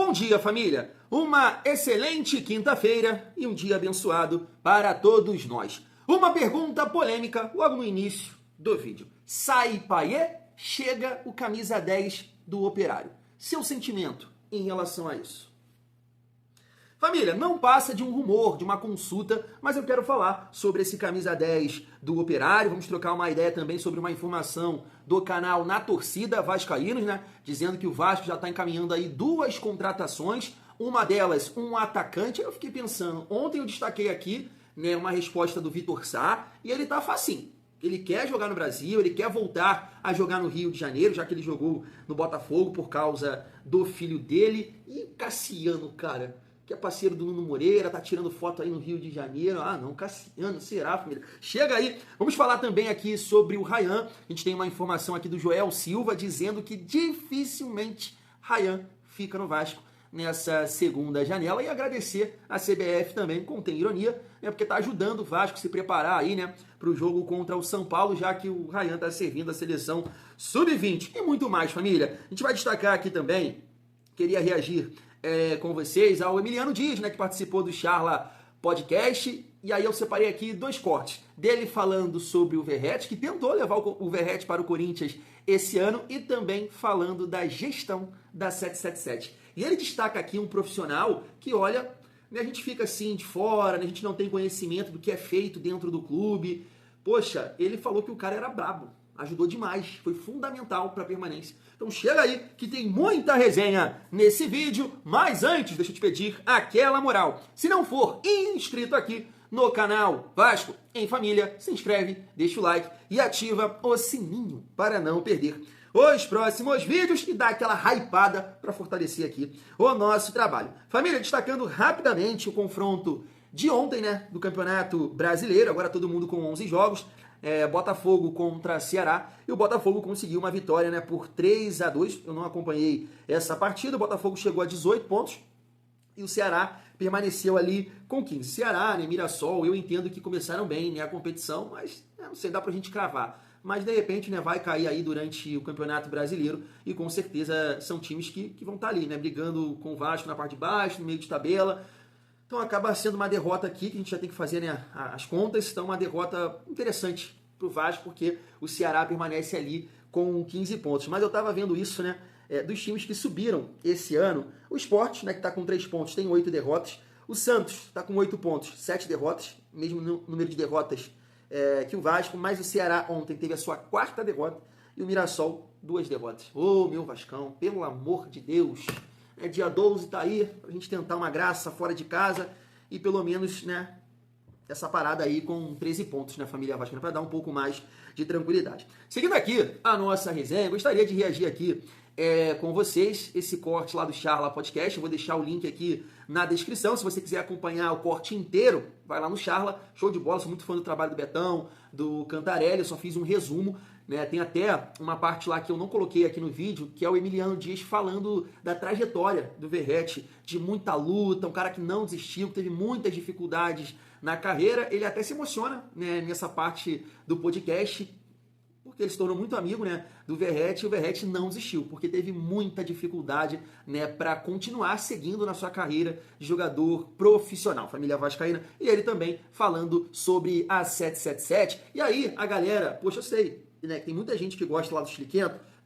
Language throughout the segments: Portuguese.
Bom dia, família! Uma excelente quinta-feira e um dia abençoado para todos nós. Uma pergunta polêmica logo no início do vídeo. Sai Payet, chega o camisa 10 do Operário. Seu sentimento em relação a isso? Família, não passa de um rumor, de uma consulta, mas eu quero falar sobre esse camisa 10 do Operário. Vamos trocar uma ideia também sobre uma informação do canal Na Torcida Vascaínos, né? Dizendo que o Vasco já está encaminhando aí 2 contratações, uma delas um atacante. Eu fiquei pensando, ontem eu destaquei aqui, né, uma resposta do Vitor Sá, e ele tá facinho. Ele quer jogar no Brasil, ele quer voltar a jogar no Rio de Janeiro, já que ele jogou no Botafogo por causa do filho dele. E Cassiano, cara, que é parceiro do Nuno Moreira, tá tirando foto aí no Rio de Janeiro. Ah, não, Cassiano, será, família? Chega aí. Vamos falar também aqui sobre o Ryan. A gente tem uma informação aqui do Joel Silva dizendo que dificilmente Ryan fica no Vasco nessa segunda janela, e agradecer a CBF também, contém ironia, né, porque tá ajudando o Vasco a se preparar aí, né, para o jogo contra o São Paulo, já que o Ryan tá servindo a seleção sub-20 e muito mais, família. A gente vai destacar aqui também, queria reagir com vocês ao Emiliano Dias, né, que participou do Charla Podcast, e aí eu separei aqui 2 cortes dele falando sobre o Verratti, que tentou levar o Verratti para o Corinthians esse ano, e também falando da gestão da 777. E ele destaca aqui um profissional que, olha, né, a gente fica assim de fora, né, a gente não tem conhecimento do que é feito dentro do clube. Poxa, ele falou que o cara era brabo, ajudou demais, foi fundamental para a permanência. Então chega aí que tem muita resenha nesse vídeo, mas antes deixa eu te pedir aquela moral. Se não for inscrito aqui no canal Vasco em Família, se inscreve, deixa o like e ativa o sininho para não perder os próximos vídeos e dá aquela hypada para fortalecer aqui o nosso trabalho. Família, destacando rapidamente o confronto de ontem, né, do Campeonato Brasileiro, agora todo mundo com 11 jogos, Botafogo contra Ceará, e o Botafogo conseguiu uma vitória, né, por 3-2, eu não acompanhei essa partida, o Botafogo chegou a 18 pontos, e o Ceará permaneceu ali com 15. Ceará, né, Mirassol, eu entendo que começaram bem, né, a competição, mas não sei, dá pra gente cravar. Mas de repente, né, vai cair aí durante o Campeonato Brasileiro, e com certeza são times que vão estar ali, né, brigando com o Vasco na parte de baixo, no meio de tabela. Então acaba sendo uma derrota aqui, que a gente já tem que fazer, né, as contas. Então uma derrota interessante pro Vasco, porque o Ceará permanece ali com 15 pontos. Mas eu estava vendo isso, né, dos times que subiram esse ano. O Sport, né, que está com 3 pontos, tem 8 derrotas. O Santos está com 8 pontos, 7 derrotas, mesmo número de derrotas que o Vasco, mas o Ceará ontem teve a sua 4ª derrota, e o Mirassol 2 derrotas. Ô, meu Vascão, pelo amor de Deus! Dia 12 tá aí, pra gente tentar uma graça fora de casa, e pelo menos, né, essa parada aí com 13 pontos, né, família vascaína, para dar um pouco mais de tranquilidade. Seguindo aqui a nossa resenha, gostaria de reagir aqui com vocês, esse corte lá do Charla Podcast. Eu vou deixar o link aqui na descrição, se você quiser acompanhar o corte inteiro, vai lá no Charla, show de bola, sou muito fã do trabalho do Betão, do Cantarelli, eu só fiz um resumo, né? Tem até uma parte lá que eu não coloquei aqui no vídeo, que é o Emiliano Dias falando da trajetória do Verratti, de muita luta, um cara que não desistiu, que teve muitas dificuldades na carreira. Ele até se emociona, né, nessa parte do podcast, porque ele se tornou muito amigo, né, do Verratti, e o Verratti não desistiu, porque teve muita dificuldade, né, para continuar seguindo na sua carreira de jogador profissional, família vascaína. E ele também falando sobre a 777. E aí a galera, poxa, eu sei, né, tem muita gente que gosta lá do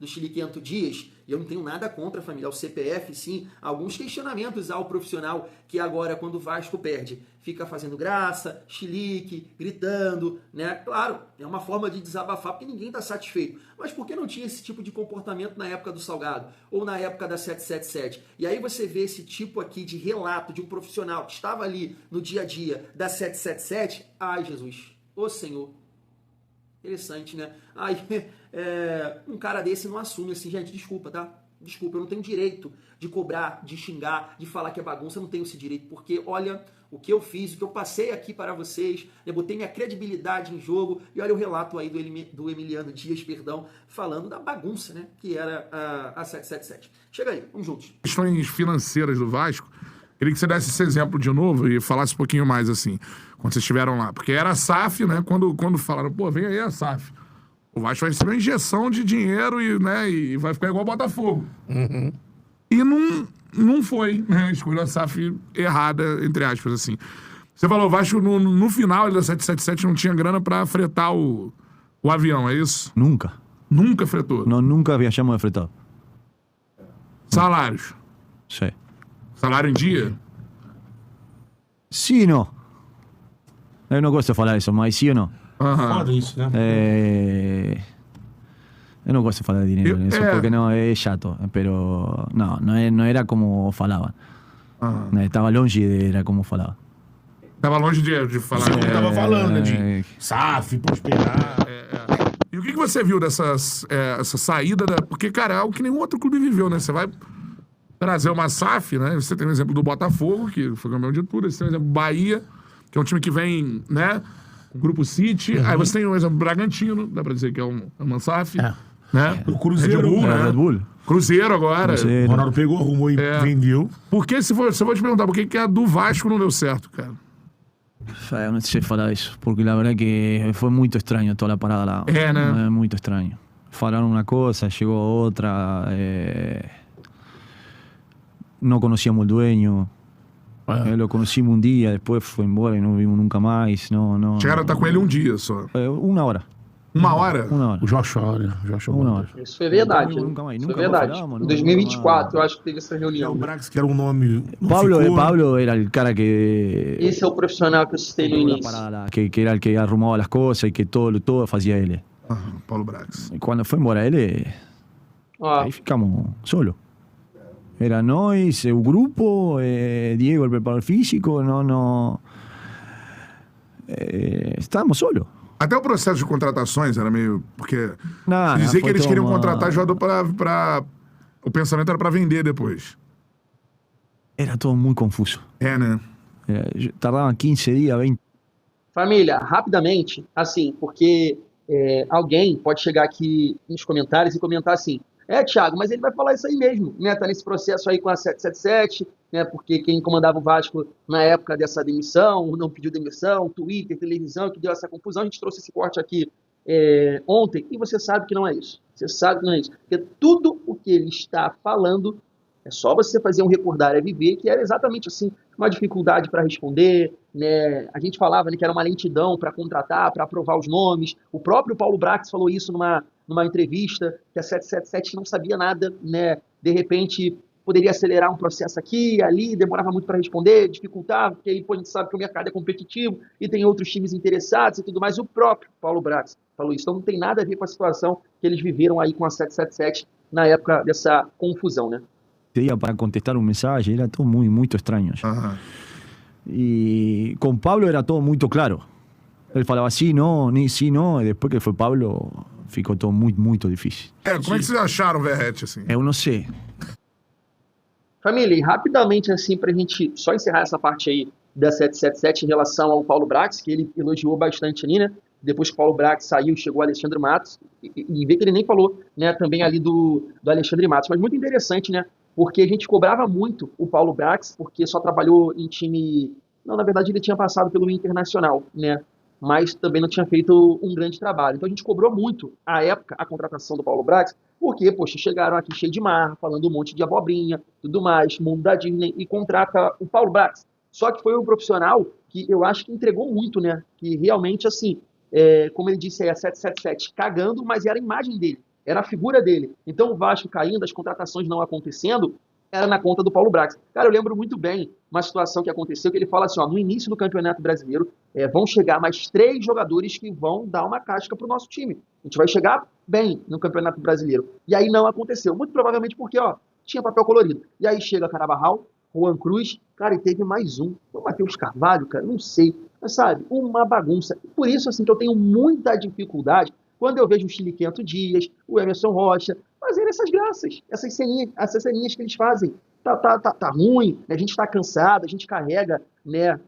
Chiliquento Dias, e eu não tenho nada contra a família, o CPF, sim, alguns questionamentos ao profissional que agora, quando o Vasco perde, fica fazendo graça, chilique, gritando, né? Claro, é uma forma de desabafar, porque ninguém está satisfeito. Mas por que não tinha esse tipo de comportamento na época do Salgado, ou na época da 777? E aí você vê esse tipo aqui de relato de um profissional que estava ali no dia a dia da 777, ai Jesus, ô Senhor. Interessante, né? Aí, um cara desse não assume assim, gente, desculpa, tá? Desculpa, eu não tenho direito de cobrar, de xingar, de falar que é bagunça, eu não tenho esse direito, porque olha o que eu fiz, o que eu passei aqui para vocês, eu botei minha credibilidade em jogo, e olha o relato aí do Emiliano Dias, perdão, falando da bagunça, né, que era a 777. Chega aí, vamos juntos. Questões financeiras do Vasco, queria que você desse esse exemplo de novo e falasse um pouquinho mais assim, quando vocês estiveram lá, porque era a SAF, né, quando falaram, pô, vem aí a SAF. O Vasco vai receber uma injeção de dinheiro e vai ficar igual o Botafogo. Uhum. E não foi, né? Escolheu a SAF errada, entre aspas, assim. Você falou, o Vasco no final da 777 não tinha grana pra fretar o avião, é isso? Nunca. Nunca fretou. No, nunca viajamos de fretado. Salários. Sí. Salário em dia? Sí y no. É uma coisa falar isso, mas sim ou não? Aham. Foda isso, né? Eu não gosto de falar de dinheiro Eu- nisso, é. porque não é chato, pero não era como falavam. Estava longe de era como falavam. Tava longe de falar. Você É. tava falando, né? De SAF, prosperar. E o que você viu essa saída da... Porque, cara, é algo que nenhum outro clube viveu, né? Você vai trazer uma SAF, né? Você tem o exemplo do Botafogo, que foi campeão de tudo. Você tem o exemplo do Bahia, que é um time que vem, né? O Grupo City. Aí você tem o exemplo do Bragantino, dá pra dizer que é uma SAF. Né? O Cruzeiro, Red Bull, Era né? Red Bull. Cruzeiro agora. Cruzeiro. O Ronaldo pegou, arrumou e vendeu. Por que, se eu vou te perguntar, por que a do Vasco não deu certo, cara? Eu não sei falar isso, porque a verdade é que foi muito estranho toda a parada lá. É, né? É muito estranho. Falaram uma coisa, chegou outra. Não conhecíamos o dueño. Lo conocimos um dia, depois foi embora e não vimos nunca mais. Não. Chegaram a estar com ele um dia só. Uma hora. Uma hora? Uma hora. O Joshua, né? O Joshua Uma Bottas. hora. Isso foi verdade. Não, né? nunca mais, Isso nunca foi verdade. mais falamos, Em não, 2024, não. eu acho que teve essa É reunião. o Brax, que era um nome. Não Pablo, ficou. Pablo era o cara que. Esse é o profissional que eu citei no la início. parada, que era el que arrumaba las cosas y que todo fazia ele. Paulo Brax. Y cuando fue embora ele, Ó, ahí ficamos solos. Era nós, o grupo, Diego, el preparador físico, estábamos solos. Até o processo de contratações era meio... Porque Não, dizer que foi eles queriam uma- contratar jogador pra... O pensamento era pra vender depois. Era todo muy confuso. É, né? Tardaban 15 días, 20. família, rapidamente, assim, porque alguém pode chegar aqui nos comentários e comentar assim: Thiago, mas ele vai falar isso aí mesmo, né? Tá nesse processo aí com a 777, né? Porque quem comandava o Vasco na época dessa demissão, não pediu demissão, Twitter, televisão, que deu essa confusão. A gente trouxe esse corte aqui ontem, e você sabe que não é isso. Você sabe que não é isso. Porque tudo o que ele está falando é só você fazer um recordar é viver, que era exatamente assim, uma dificuldade para responder, né? A gente falava, né, que era uma lentidão para contratar, para aprovar os nomes. O próprio Paulo Brax falou isso numa entrevista, que a 777 não sabia nada, né? De repente poderia acelerar um processo aqui e ali, demorava muito para responder, dificultava, porque aí, pô, a gente sabe que o mercado é competitivo e tem outros times interessados e tudo mais. O próprio Paulo Brax falou isso. Então não tem nada a ver com a situação que eles viveram aí com a 777 na época dessa confusão, né? Días para contestar un mensaje, era todo muy extraño. Aham. Y con Pablo era todo muy claro. Él falaba sí, no, ni sí, no, y después que fue Pablo, ficou todo muy difícil. Como é que vocês acharam o Verrete, assim? Eu não sei. Família, e rapidamente, assim, pra gente só encerrar essa parte aí da 777 em relação ao Paulo Brax, que ele elogiou bastante ali, né? Depois que o Paulo Brax saiu, chegou o Alexandre Matos, e vê que ele nem falou, né, também ali do Alexandre Matos. Mas muito interessante, né? Porque a gente cobrava muito o Paulo Brax, porque só trabalhou em time... Não, na verdade, ele tinha passado pelo Internacional, né? Mas também não tinha feito um grande trabalho. Então a gente cobrou muito, à época, a contratação do Paulo Brax, porque, poxa, chegaram aqui cheio de marra, falando um monte de abobrinha, tudo mais, mundo da Disney, e contrata o Paulo Brax. Só que foi um profissional que eu acho que entregou muito, né? Que realmente, assim, como ele disse aí, a 777 cagando, mas era a imagem dele, era a figura dele. Então o Vasco caindo, as contratações não acontecendo, era na conta do Paulo Brax. Cara, eu lembro muito bem uma situação que aconteceu, que ele fala assim, ó, no início do Campeonato Brasileiro, vão chegar mais 3 jogadores que vão dar uma casca pro nosso time. A gente vai chegar bem no Campeonato Brasileiro. E aí não aconteceu. Muito provavelmente porque, ó, tinha papel colorido. E aí chega Carabarral, Juan Cruz, cara, e teve mais um. O Matheus Carvalho, cara, não sei. Mas, sabe, uma bagunça. Por isso, assim, que eu tenho muita dificuldade quando eu vejo o Chiliquento Dias, o Emerson Rocha, fazendo essas graças, essas ceninhas que eles fazem. Tá ruim, né? A gente tá cansado, a gente carrega, né,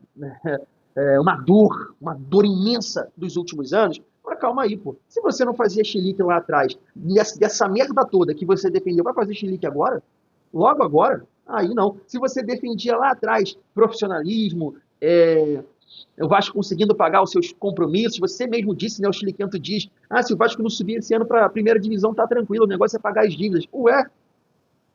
uma dor imensa dos últimos anos. Mas calma aí, pô. Se você não fazia chilique lá atrás, dessa merda toda que você defendeu, vai fazer chilique agora? Logo agora? Aí não. Se você defendia lá atrás profissionalismo, o Vasco conseguindo pagar os seus compromissos, você mesmo disse, né, o Chiliquento diz, se o Vasco não subir esse ano para a primeira divisão, tá tranquilo, o negócio é pagar as dívidas. Ué,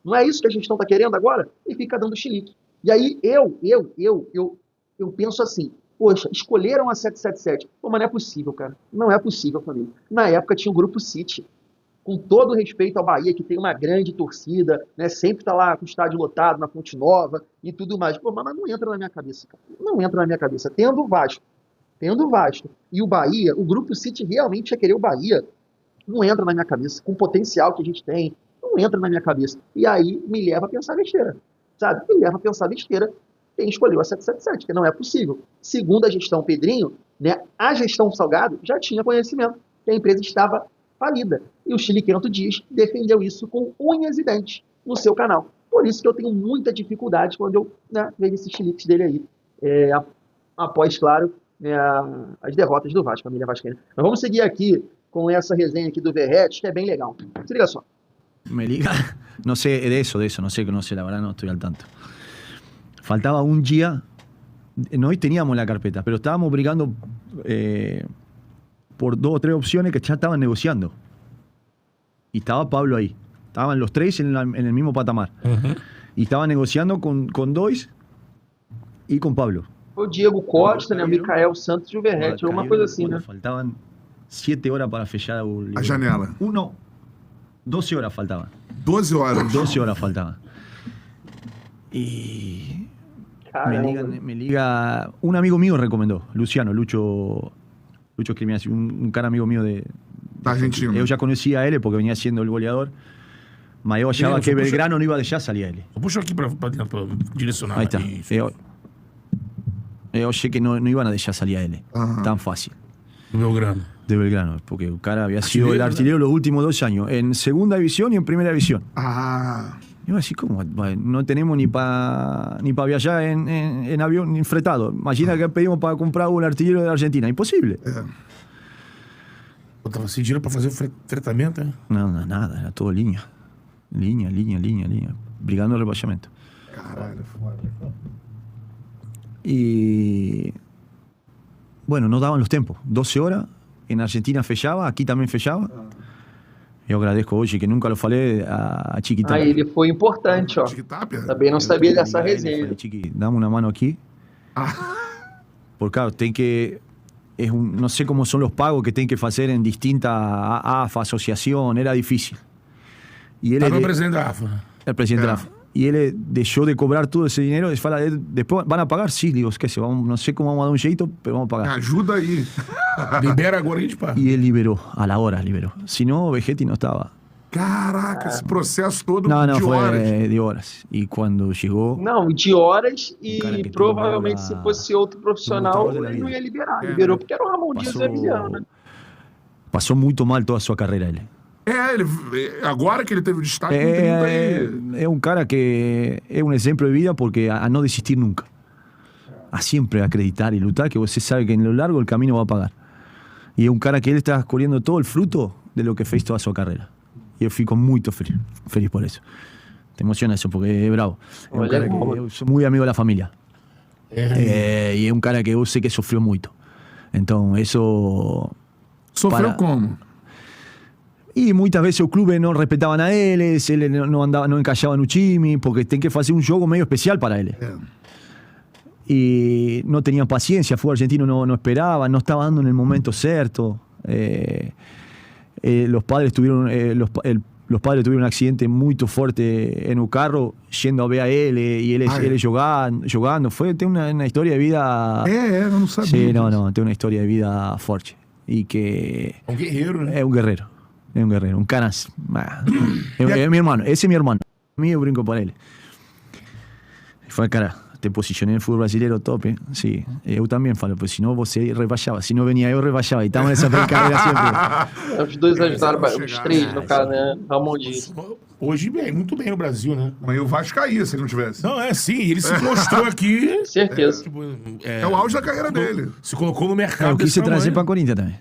Não é isso que a gestão está querendo agora? E fica dando chilique. E aí eu penso assim, poxa, escolheram a 777. Pô, mas não é possível, cara. Não é possível, família. Na época tinha o Grupo City. Com todo respeito ao Bahia, que tem uma grande torcida, né? Sempre está lá com o estádio lotado, na Fonte Nova e tudo mais. Pô, mas não entra na minha cabeça, cara. Não entra na minha cabeça. Tendo o Vasco e o Bahia, o Grupo City realmente ia querer o Bahia. Não entra na minha cabeça. Com o potencial que a gente tem, não entra na minha cabeça. E aí me leva a pensar besteira, sabe? Me leva a pensar besteira quem escolheu a 777, que não é possível. Segundo a gestão Pedrinho, né, a gestão Salgado já tinha conhecimento que a empresa estava falida. E o chiliquento Dias defendeu isso com unhas e dentes no seu canal. Por isso que eu tenho muita dificuldade quando eu, né, vejo esses chiliques dele aí, após, claro, né, as derrotas do Vasco, família vascaína. Mas vamos seguir aqui com essa resenha aqui do Verretes, que é bem legal. Se liga só. Me liga, no sé de eso, no sé, la verdad no estoy al tanto. Faltaba un día, no teníamos la carpeta, pero estábamos brigando por 2 o 3 opciones que ya estaban negociando. Y estaba Pablo ahí. Estaban los 3 en el mismo patamar. Y estaba negociando con 2 y con Pablo. O Diego Costa, né, o Micael Santos e o Verrete, uma coisa assim, né? Faltaban 7 horas para fechar a janela. 12 horas faltaban. 12 horas. 12 horas faltaban. Y me liga, un amigo mío recomendó, Luciano, Lucho Escrimiasi, un cara amigo mío de Argentina. Yo ya conocía a él porque venía siendo el goleador. Mas eu achava que Belgrano não ia deixar salir ele. Eu puxo aqui para direcionar. Ahí está. Eu achei que no iban a deixar salir a ele. Tan fácil. Do Belgrano. De Belgrano, porque el cara había sido el artillero los últimos 2 años, en segunda división y en primera división. Y yo así como, no tenemos ni para viajar en avión ni fretado. Imagina que pedimos para comprar un artillero de Argentina. Imposible. Eu tava sem dinheiro para fazer o fretamento, né? No, nada, era todo línea. Línea. Brigando el rebaixamento. Caralho, foda. Y bueno, no daban los tiempos. 12 horas. En Argentina fechaba, aquí también fechaba. Eu agradezco hoje que nunca lo falei a Chiquitapia. Ele foi importante, ó. Também não sabia dessa resenha. Falei, Chiqui, dame una mano aquí. Porque claro, tem que... no sé cómo son los pagos que tem que hacer en distintas AFA, asociación, era difícil. Y él Estava o presidente da AFA. El presidente de la AFA. Y él dejó de cobrar todo ese dinero. Después van a pagar, sí, digo, qué sé, no sé cómo vamos a dar un jeito, pero vamos a pagar. Ajuda aí. Libera agora a gente paga. Y él liberó, a la hora liberó. Si no, Vegetti no estaba. Caraca, esse processo todo de fue horas. De horas. Y cuando llegó... Não, de horas e provavelmente se fosse outro profissional, ele não ia liberar. Liberou porque era o Ramon Dias Emiliano, né? Passou muito mal toda a sua carreira, ele. Agora que ele teve o destaque, é um cara que é um exemplo de vida porque a não desistir nunca. A sempre acreditar e lutar, que você sabe que en lo largo el camino va a pagar. E é um cara que ele está colhendo todo o fruto de lo que fez toda a sua carreira. E eu fico muito feliz por isso. Te emociona isso, porque é bravo. É um cara que eu sou muito amigo da família. E é um cara que eu sei que sofreu muito. Então, isso... Sofreu como? E muitas vezes o clube não respeitavam a ele não encaixava no time, porque tem que fazer um jogo meio especial para ele. E não tinha paciência, o argentino não esperava, não estava dando no momento certo. Los padres tuvieron un accidente muy fuerte en un carro yendo a ver a él y él jugando. Tiene una historia de vida... no sabía. Sí, no, tiene una historia de vida fuerte. Y que... Un guerrero, ¿no? Es un guerrero, un canas. Es mi hermano, ese es mi hermano. A mí yo brinco por él. Fue cara, te posicioné en el fútbol brasileño top, sí. Eu também falo, porque senão você rebaixava. Se não venia eu, rebaixava. E estava nessa brincadeira sempre. Os dois ajudaram, os 3, no caso, né? Ramon Dias. Hoje, muito bem no Brasil, né? Mas o Vasco caía se ele não tivesse. Não, sim, ele se mostrou aqui. Certeza. É o auge da carreira dele. Se colocou no mercado. Eu quis se trazer para Corinthians também.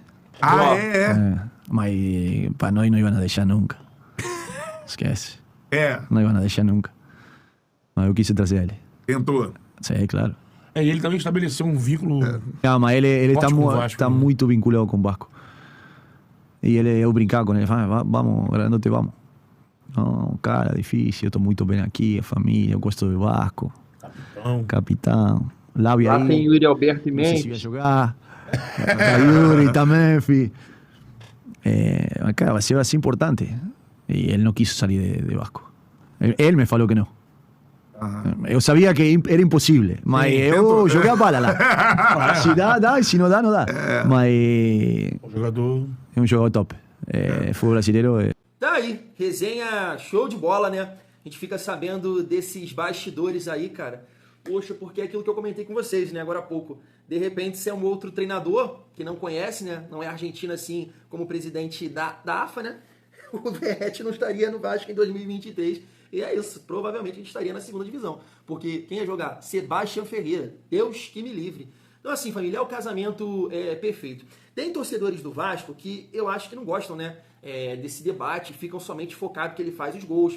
Mas para nós não iam a deixar nunca. Esquece. Não iam a deixar nunca. Mas eu quis trazer ele. Tentou. Sim, claro. Ele também estabeleceu um vínculo. Mas ele está muito vinculado com o Vasco. E eu brincava com ele, vamos, grandote, vamos. Não, cara, difícil, eu tô muito bem aqui, a família, eu gosto do Vasco. Capitão. Capitão. Lábio Lá aí. tem Yuri Alberto e Não sei se vai Mendes. jogar. Tá Yuri também, fi. Cara, vai ser assim importante. E ele não quis sair de Vasco. Ele me falou que não. Eu sabia que era impossível, mas eu joguei a bala lá. Se dá, dá, e se não dá, não dá. Mas O jogador. é um jogador top. Futebol brasileiro é. Tá aí, resenha show de bola, né? A gente fica sabendo desses bastidores aí, cara. Poxa, porque é aquilo que eu comentei com vocês, né, agora há pouco. De repente, se é um outro treinador que não conhece, né? Não é argentino assim como presidente da AFA, né? O Verratti não estaria no Vasco em 2023. E é isso, provavelmente a gente estaria na segunda divisão. Porque quem ia jogar? Sebastião Ferreira. Deus que me livre. Então assim, família, é o casamento perfeito. Tem torcedores do Vasco que eu acho que não gostam, né? Desse debate, ficam somente focados que ele faz os gols.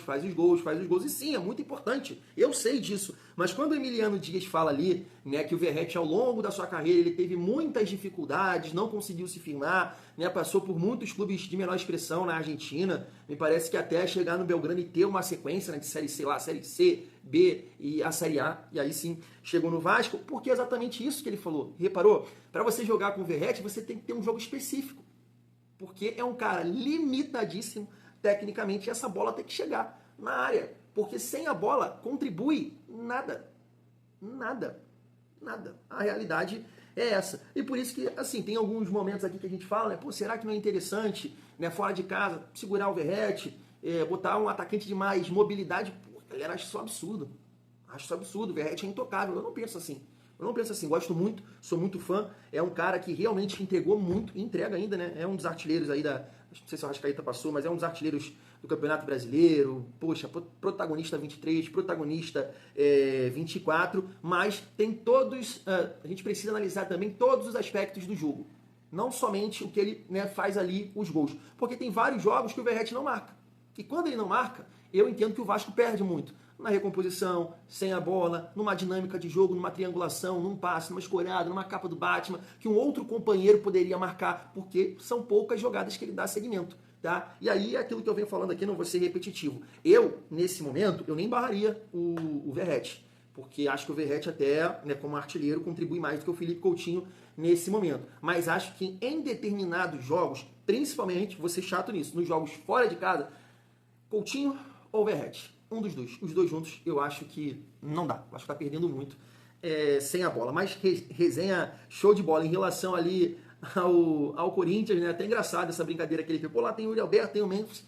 E sim, é muito importante. Eu sei disso. Mas quando o Emiliano Dias fala ali, né, que o Verratti ao longo da sua carreira ele teve muitas dificuldades, não conseguiu se firmar, né, passou por muitos clubes de menor expressão na Argentina, me parece que até chegar no Belgrano e ter uma sequência, né, de série C lá, série C, B e a série A, e aí sim chegou no Vasco, porque é exatamente isso que ele falou. Reparou? Para você jogar com o Verratti, você tem que ter um jogo específico. Porque é um cara limitadíssimo tecnicamente e essa bola tem que chegar na área. Porque sem a bola contribui nada. Nada. Nada. A realidade é essa. E por isso que, assim, tem alguns momentos aqui que a gente fala, né? Pô, será que não é interessante, né, fora de casa, segurar o Verratti, botar um atacante de mais mobilidade? Pô, galera, acho isso um absurdo. Acho isso um absurdo. O Verratti é intocável. Eu não penso assim. Gosto muito, sou muito fã. É um cara que realmente entregou muito, e entrega ainda, né? É um dos artilheiros aí não sei se o Arrascaeta passou, mas é um dos artilheiros do Campeonato Brasileiro. Poxa, protagonista 23, protagonista 24, mas tem todos. A gente precisa analisar também todos os aspectos do jogo. Não somente o que ele, né, faz ali, os gols. Porque tem vários jogos que o Verratti não marca. E quando ele não marca, eu entendo que o Vasco perde muito. Na recomposição, sem a bola, numa dinâmica de jogo, numa triangulação, num passe, numa escorada, numa capa do Batman, que um outro companheiro poderia marcar, porque são poucas jogadas que ele dá seguimento, tá? E aí, aquilo que eu venho falando aqui, não vou ser repetitivo. Eu, nesse momento, eu nem barraria o Verratti, porque acho que o Verratti até, né, como artilheiro, contribui mais do que o Felipe Coutinho nesse momento. Mas acho que em determinados jogos, principalmente, vou ser chato nisso, nos jogos fora de casa, Coutinho ou Verratti? Um dos dois. Os dois juntos, eu acho que não dá. Acho que tá perdendo muito sem a bola. Mas resenha show de bola em relação ali ao Corinthians, né? Até engraçado essa brincadeira que ele fez. Pô, lá tem o Yuri Alberto, tem o Memphis,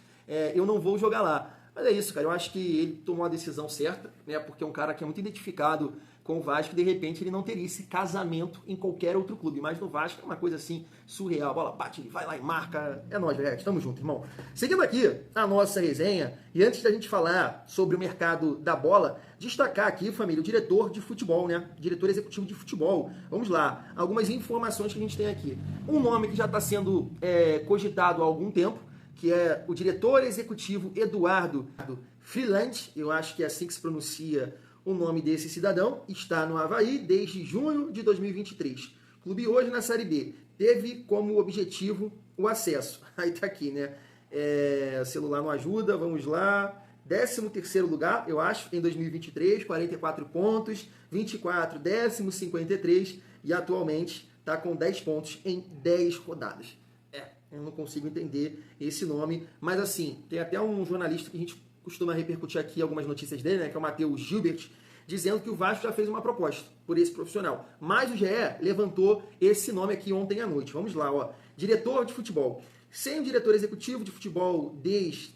eu não vou jogar lá. Mas é isso, cara. Eu acho que ele tomou a decisão certa, né? Porque é um cara que é muito identificado com o Vasco, de repente ele não teria esse casamento em qualquer outro clube. Mas no Vasco é uma coisa assim, surreal. A bola bate, ele vai lá e marca. É nóis, velho. Tamo junto, irmão. Seguindo aqui a nossa resenha, e antes da gente falar sobre o mercado da bola, destacar aqui, família, o diretor de futebol, né? Diretor executivo de futebol. Vamos lá. Algumas informações que a gente tem aqui. Um nome que já está sendo cogitado há algum tempo, que é o diretor executivo Eduardo Freeland, eu acho que é assim que se pronuncia o nome desse cidadão, está no Avaí desde junho de 2023. Clube hoje na Série B. Teve como objetivo o acesso. Aí tá aqui, né? Celular não ajuda, vamos lá. 13º lugar, eu acho, em 2023, 44 pontos. 24, 10º, 53. E atualmente está com 10 pontos em 10 rodadas. Eu não consigo entender esse nome. Mas assim, tem até um jornalista que a gente costuma repercutir aqui algumas notícias dele, né, que é o Matheus Gilbert, dizendo que o Vasco já fez uma proposta por esse profissional. Mas o GE levantou esse nome aqui ontem à noite. Vamos lá, ó. Diretor de futebol. Sem o diretor executivo de futebol desde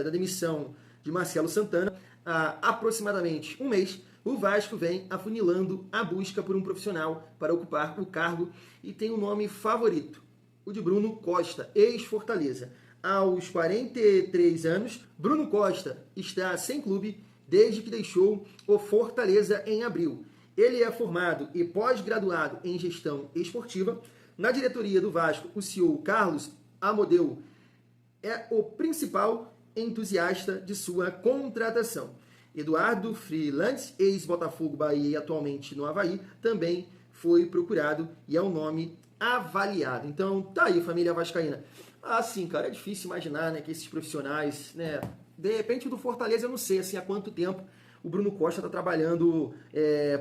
a demissão de Marcelo Santana, há aproximadamente um mês, o Vasco vem afunilando a busca por um profissional para ocupar o cargo e tem um nome favorito, o de Bruno Costa, ex-Fortaleza. Aos 43 anos, Bruno Costa está sem clube desde que deixou o Fortaleza em abril. Ele é formado e pós-graduado em gestão esportiva. Na diretoria do Vasco, o CEO Carlos Amodeu é o principal entusiasta de sua contratação. Eduardo Freeland, ex-Botafogo, Bahia e atualmente no Avaí, também foi procurado e é um nome avaliado. Então, tá aí, família vascaína. Sim, cara, é difícil imaginar, né, que esses profissionais, né, De repente, do Fortaleza, eu não sei assim, há quanto tempo o Bruno Costa está trabalhando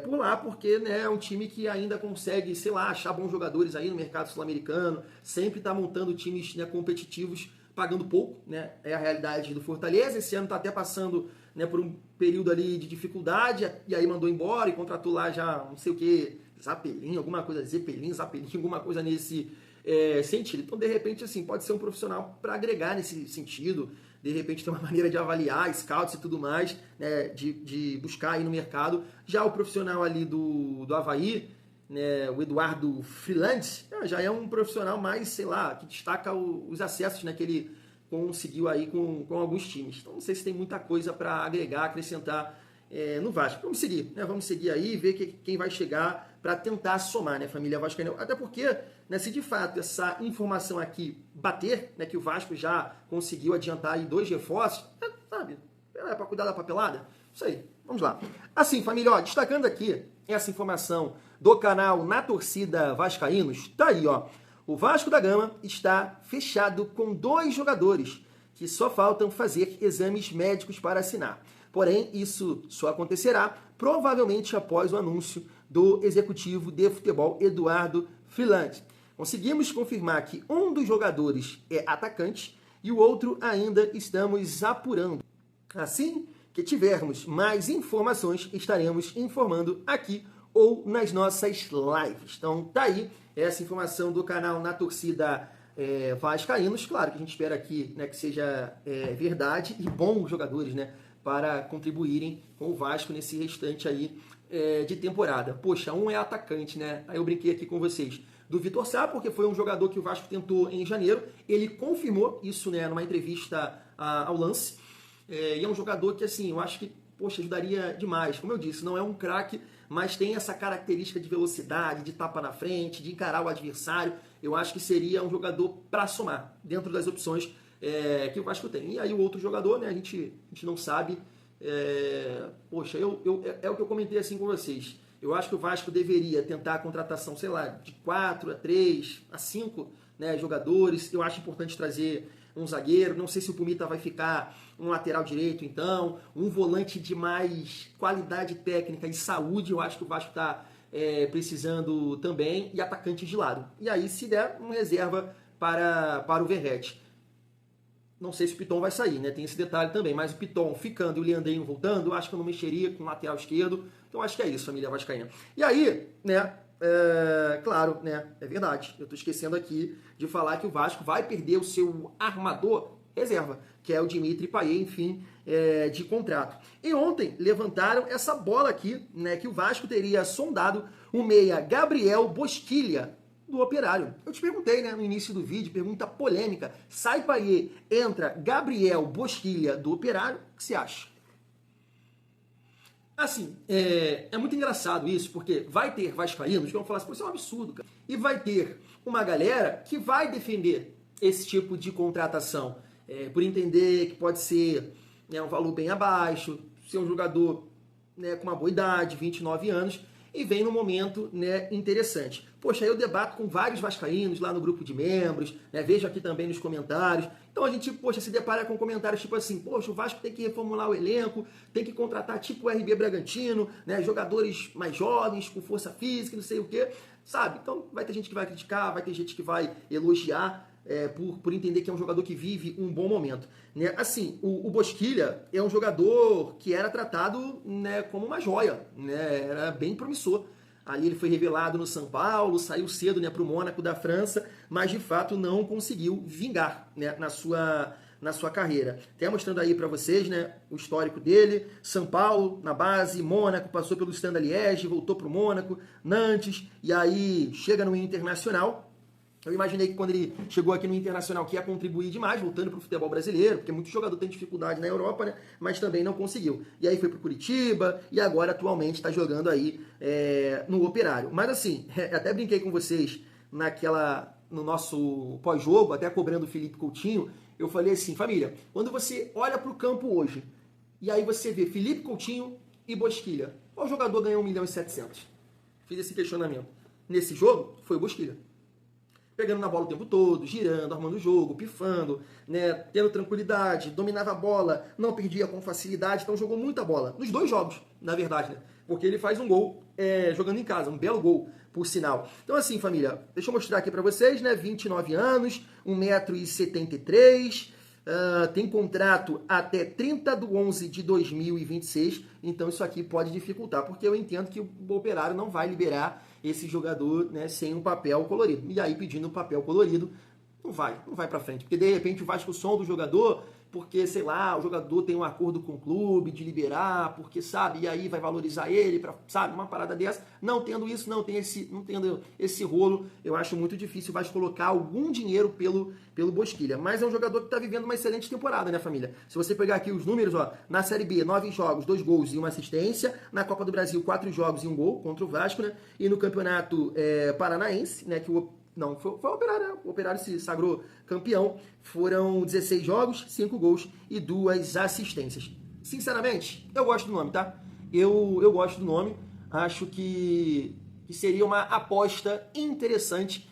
por lá, porque né, é um time que ainda consegue, sei lá, achar bons jogadores aí no mercado sul-americano, sempre está montando times né, competitivos, pagando pouco, né? É a realidade do Fortaleza. Esse ano está até passando né, por um período ali de dificuldade, e aí mandou embora e contratou lá já, não sei o que, Zapelin, alguma coisa, Zeppelin, Zapelin, alguma coisa nesse sentido. Então, de repente, assim, pode ser um profissional para agregar nesse sentido, de repente tem uma maneira de avaliar scouts e tudo mais, né, de buscar aí no mercado. Já o profissional ali do Avaí, né, o Eduardo Freeland, já é um profissional mais, sei lá, que destaca os acessos né, que ele conseguiu aí com alguns times. Então não sei se tem muita coisa para agregar, acrescentar no Vasco. Vamos seguir, né? Vamos seguir aí, ver quem vai chegar para tentar somar, né, família vascaína. Até porque, né, se de fato essa informação aqui bater, né, que o Vasco já conseguiu adiantar aí 2 reforços, sabe, é para cuidar da papelada? Isso aí, vamos lá. Assim, família, ó, destacando aqui essa informação do canal Na Torcida Vascaínos, tá aí, ó. O Vasco da Gama está fechado com 2 jogadores que só faltam fazer exames médicos para assinar. Porém, isso só acontecerá provavelmente após o anúncio do executivo de futebol Eduardo Freeland. Conseguimos confirmar que um dos jogadores é atacante e o outro ainda estamos apurando. Assim que tivermos mais informações, estaremos informando aqui ou nas nossas lives. Então tá aí essa informação do canal Na Torcida Vascaínos. Claro que a gente espera aqui né, que seja verdade e bons jogadores né, para contribuírem com o Vasco nesse restante aí de temporada. Poxa, um é atacante, né? Aí eu brinquei aqui com vocês do Vitor Sá, porque foi um jogador que o Vasco tentou em janeiro. Ele confirmou isso né, numa entrevista ao Lance. E é um jogador que, assim, eu acho que, poxa, ajudaria demais. Como eu disse, não é um craque, mas tem essa característica de velocidade, de tapa na frente, de encarar o adversário. Eu acho que seria um jogador para somar dentro das opções que o Vasco tem. E aí o outro jogador, né, a gente não sabe. Poxa, é o que eu comentei assim com vocês. Eu acho que o Vasco deveria tentar a contratação, sei lá, de 4 a 3 a 5 né, jogadores. Eu acho importante trazer um zagueiro, não sei se o Pumita vai ficar um lateral direito, então, um volante de mais qualidade técnica e saúde, eu acho que o Vasco está precisando também, e atacantes de lado. E aí, se der, uma reserva para o Verratti. Não sei se o Piton vai sair, né? Tem esse detalhe também, mas o Piton ficando e o Leandrinho voltando, eu acho que eu não mexeria com o lateral esquerdo, então acho que é isso, família vascaína. E aí, né, claro, né, é verdade, eu estou esquecendo aqui de falar que o Vasco vai perder o seu armador reserva, que é o Dimitri Payet, enfim, de contrato. E ontem levantaram essa bola aqui, né, que o Vasco teria sondado o meia Gabriel Bosquilha, do Operário. Eu te perguntei, né, no início do vídeo, pergunta polêmica, sai Payet, entra Gabriel Bosquilha do Operário, o que você acha? Assim, é muito engraçado isso, porque vai ter vascaínos que vão falar assim, pô, isso é um absurdo, cara. E vai ter uma galera que vai defender esse tipo de contratação, por entender que pode ser né, um valor bem abaixo, ser um jogador né, com uma boa idade, 29 anos, e vem num momento né, interessante. Poxa, eu debato com vários vascaínos lá no grupo de membros, né, vejo aqui também nos comentários. Então a gente, poxa, se depara com comentários tipo assim, poxa, o Vasco tem que reformular o elenco, tem que contratar tipo o RB Bragantino, né, jogadores mais jovens, com força física, não sei o quê, sabe? Então vai ter gente que vai criticar, vai ter gente que vai elogiar, por entender que é um jogador que vive um bom momento. Né? Assim, o Bosquilha é um jogador que era tratado né, como uma joia, né? Era bem promissor. Ali ele foi revelado no São Paulo, saiu cedo né, para o Mônaco da França, mas de fato não conseguiu vingar né, na sua carreira. Até mostrando aí para vocês né, o histórico dele, São Paulo na base, Mônaco, passou pelo Standard Liège, voltou para o Mônaco, Nantes, e aí chega no Internacional. Eu imaginei que quando ele chegou aqui no Internacional que ia contribuir demais, voltando para o futebol brasileiro, porque muito jogador tem dificuldade na Europa, né? Mas também não conseguiu. E aí foi para o Curitiba e agora atualmente está jogando aí no Operário. Mas assim, até brinquei com vocês no nosso pós-jogo, até cobrando o Felipe Coutinho, eu falei assim, família, quando você olha para o campo hoje e aí você vê Felipe Coutinho e Bosquilha, qual jogador ganhou 1.700.000? Fiz esse questionamento. Nesse jogo, foi o Bosquilha. pegando na bola o tempo todo, girando, armando o jogo, pifando, né, tendo tranquilidade, dominava a bola, não perdia com facilidade, então jogou muita bola. Nos 2 jogos, na verdade, né? Porque ele faz um gol jogando em casa, um belo gol, por sinal. Então assim, família, deixa eu mostrar aqui pra vocês, né, 29 anos, 1,73 m, tem contrato até 30/11 de 2026, então isso aqui pode dificultar, porque eu entendo que o Operário não vai liberar esse jogador, né, sem um papel colorido. E aí, pedindo um papel colorido, não vai pra frente. Porque, de repente, o Vasco sonda do jogador, porque, sei lá, o jogador tem um acordo com o clube de liberar, porque, sabe, e aí vai valorizar ele, pra, sabe, uma parada dessa. Não tendo isso, não tendo esse rolo, eu acho muito difícil o Vasco colocar algum dinheiro pelo Bosquilha. Mas é um jogador que tá vivendo uma excelente temporada, né, família? Se você pegar aqui os números, ó, na Série B, 9 jogos, 2 gols e 1 assistência. Na Copa do Brasil, 4 jogos e 1 gol contra o Vasco, né? E no Campeonato Paranaense, né, que foi o Operário, né? O Operário se sagrou campeão. Foram 16 jogos, 5 gols e 2 assistências. Sinceramente, eu gosto do nome, tá? Eu gosto do nome. Acho que seria uma aposta interessante,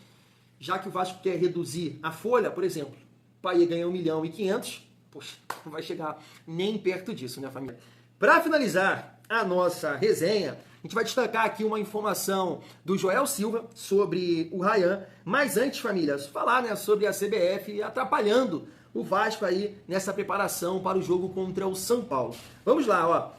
já que o Vasco quer reduzir a folha, por exemplo. O Payet ganha 1.500.000. Poxa, não vai chegar nem perto disso, né, família? Para finalizar a nossa resenha, a gente vai destacar aqui uma informação do Joel Silva sobre o Ryan. Mas antes, família, falar, né, sobre a CBF atrapalhando o Vasco aí nessa preparação para o jogo contra o São Paulo. Vamos lá, ó.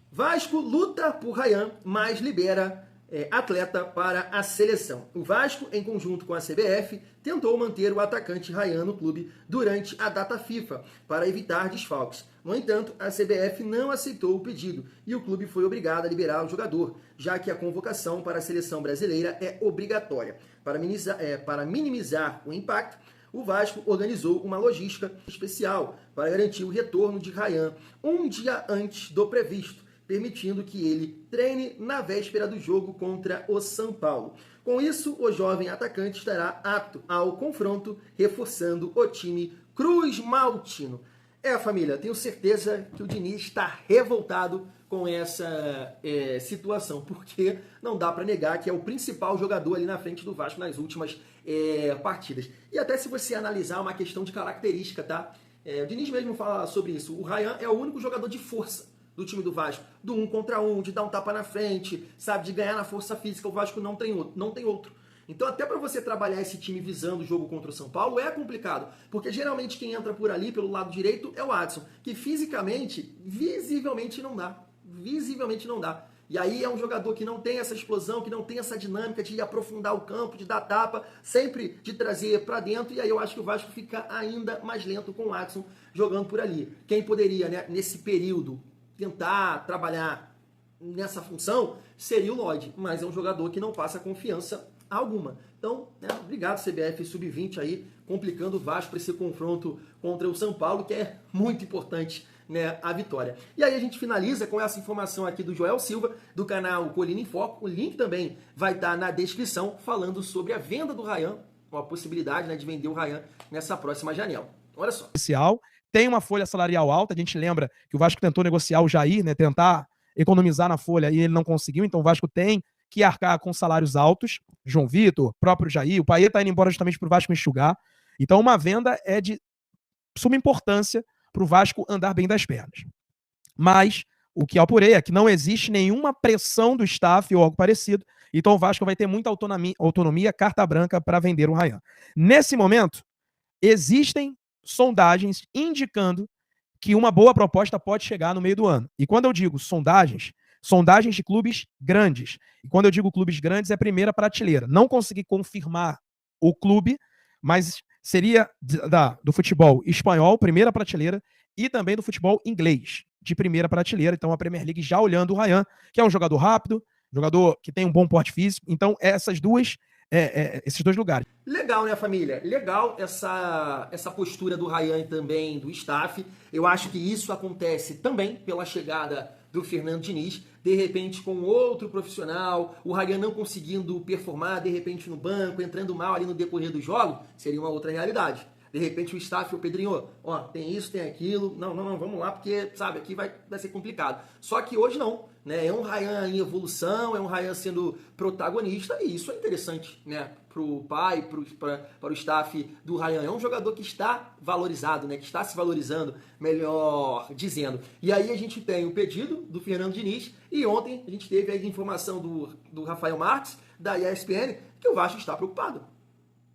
Vasco luta por Ryan, mas libera atleta para a seleção. O Vasco, em conjunto com a CBF, tentou manter o atacante Ryan no clube durante a data FIFA, para evitar desfalques. No entanto, a CBF não aceitou o pedido e o clube foi obrigado a liberar o jogador, já que a convocação para a seleção brasileira é obrigatória. Para minimizar o impacto, o Vasco organizou uma logística especial para garantir o retorno de Ryan um dia antes do previsto, permitindo que ele treine na véspera do jogo contra o São Paulo. Com isso, o jovem atacante estará apto ao confronto, reforçando o time Cruz Maltino. Família, tenho certeza que o Diniz está revoltado com essa situação, porque não dá para negar que é o principal jogador ali na frente do Vasco nas últimas partidas. E até se você analisar uma questão de característica, tá? O Diniz mesmo fala sobre isso. O Ryan é o único jogador de força do time do Vasco, do 1 contra 1, de dar um tapa na frente, sabe, de ganhar na força física. O Vasco não tem outro. Então, até para você trabalhar esse time visando o jogo contra o São Paulo é complicado, porque geralmente quem entra por ali, pelo lado direito, é o Adson, que fisicamente, visivelmente não dá. E aí é um jogador que não tem essa explosão, que não tem essa dinâmica de aprofundar o campo, de dar tapa, sempre de trazer para dentro, e aí eu acho que o Vasco fica ainda mais lento com o Adson jogando por ali. Quem poderia, né, nesse período, tentar trabalhar nessa função seria o Lodge, mas é um jogador que não passa confiança alguma. Então, né, obrigado CBF Sub-20 aí, complicando o Vasco para esse confronto contra o São Paulo, que é muito importante, né, a vitória. E aí a gente finaliza com essa informação aqui do Joel Silva, do canal Colina em Foco. O link também vai estar na descrição, falando sobre a venda do Ryan, com a possibilidade, né, de vender o Ryan nessa próxima janela. Olha só. Tem uma folha salarial alta, a gente lembra que o Vasco tentou negociar o Jair, né, tentar economizar na folha e ele não conseguiu, então o Vasco tem que arcar com salários altos. João Vitor, próprio Jair, o Payet está indo embora justamente para o Vasco enxugar. Então uma venda é de suma importância para o Vasco andar bem das pernas. Mas o que eu apurei é que não existe nenhuma pressão do staff ou algo parecido, então o Vasco vai ter muita autonomia, carta branca para vender o Ryan. Nesse momento, existem sondagens indicando que uma boa proposta pode chegar no meio do ano. E quando eu digo sondagens de clubes grandes. E quando eu digo clubes grandes, é primeira prateleira. Não consegui confirmar o clube, mas seria do futebol espanhol, primeira prateleira, e também do futebol inglês, de primeira prateleira. Então a Premier League já olhando o Ryan, que é um jogador rápido, jogador que tem um bom porte físico. Então esses dois lugares. Legal, né, família? Legal essa postura do Ryan e também do staff. Eu acho que isso acontece também pela chegada do Fernando Diniz, de repente com outro profissional, o Ryan não conseguindo performar, de repente no banco, entrando mal ali no decorrer do jogo, seria uma outra realidade. De repente o staff, o Pedrinho, ó, tem isso, tem aquilo, não, vamos lá, porque, sabe, aqui vai ser complicado. Só que hoje não. né? É um Ryan em evolução, é um Ryan sendo protagonista, e isso é interessante, né? Para o pai, para o staff do Ryan. É um jogador que está valorizado, né? Que está se valorizando, melhor dizendo. E aí a gente tem o pedido do Fernando Diniz, e ontem a gente teve aí a informação do Rafael Marques, da ESPN, que o Vasco está preocupado.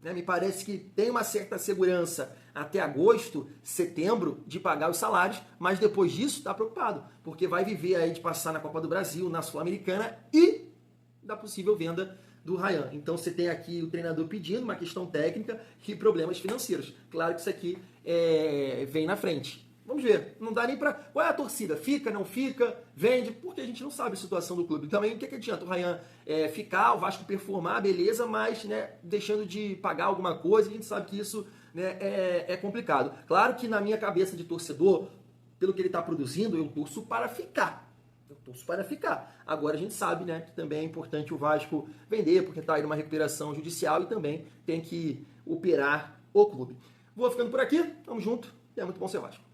Né? Me parece que tem uma certa segurança até agosto, setembro, de pagar os salários, mas depois disso está preocupado, porque vai viver aí de passar na Copa do Brasil, na Sul-Americana e da possível venda do Ryan. Então você tem aqui o treinador pedindo uma questão técnica e problemas financeiros. Claro que isso aqui vem na frente. Vamos ver. Não dá nem para... Qual é a torcida? Fica, não fica? Vende? Porque a gente não sabe a situação do clube. Também o que adianta o Ryan ficar, o Vasco performar, beleza, mas né, deixando de pagar alguma coisa, a gente sabe que isso né, é complicado. Claro que na minha cabeça de torcedor, pelo que ele está produzindo, eu torço para ficar. Agora a gente sabe, né, que também é importante o Vasco vender, porque está aí numa recuperação judicial e também tem que operar o clube. Vou ficando por aqui, tamo junto, e é muito bom ser Vasco.